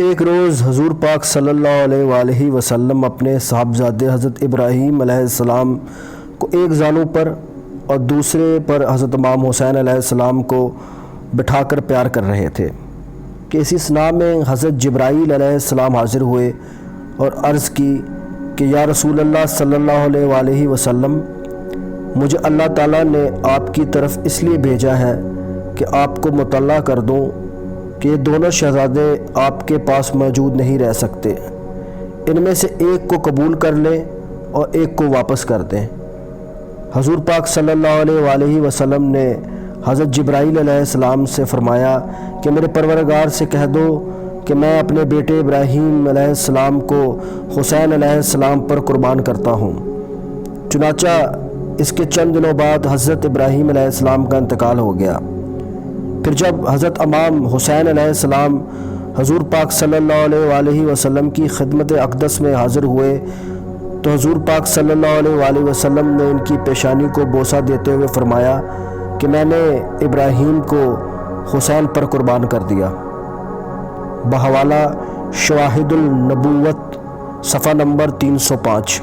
ایک روز حضور پاک صلی اللہ علیہ وآلہ وسلم اپنے صاحبزادے حضرت ابراہیم علیہ السلام کو ایک زانو پر اور دوسرے پر حضرت امام حسین علیہ السلام کو بٹھا کر پیار کر رہے تھے کہ اسی اثناء میں حضرت جبرائیل علیہ السلام حاضر ہوئے اور عرض کی کہ یا رسول اللہ صلی اللہ علیہ وآلہ وسلم، مجھے اللہ تعالیٰ نے آپ کی طرف اس لیے بھیجا ہے کہ آپ کو مطلع کر دوں کہ یہ دونوں شہزادے آپ کے پاس موجود نہیں رہ سکتے، ان میں سے ایک کو قبول کر لیں اور ایک کو واپس کر دیں۔ حضور پاک صلی اللہ علیہ وآلہ وسلم نے حضرت جبرائیل علیہ السلام سے فرمایا کہ میرے پروردگار سے کہہ دو کہ میں اپنے بیٹے ابراہیم علیہ السلام کو حسین علیہ السلام پر قربان کرتا ہوں۔ چنانچہ اس کے چند دنوں بعد حضرت ابراہیم علیہ السلام کا انتقال ہو گیا۔ پھر جب حضرت امام حسین علیہ السلام حضور پاک صلی اللہ علیہ وآلہ وسلم کی خدمت اقدس میں حاضر ہوئے تو حضور پاک صلی اللہ علیہ وآلہ وسلم نے ان کی پیشانی کو بوسہ دیتے ہوئے فرمایا کہ میں نے ابراہیم کو حسین پر قربان کر دیا۔ بحوالہ شواہد النبوت، صفحہ نمبر 305۔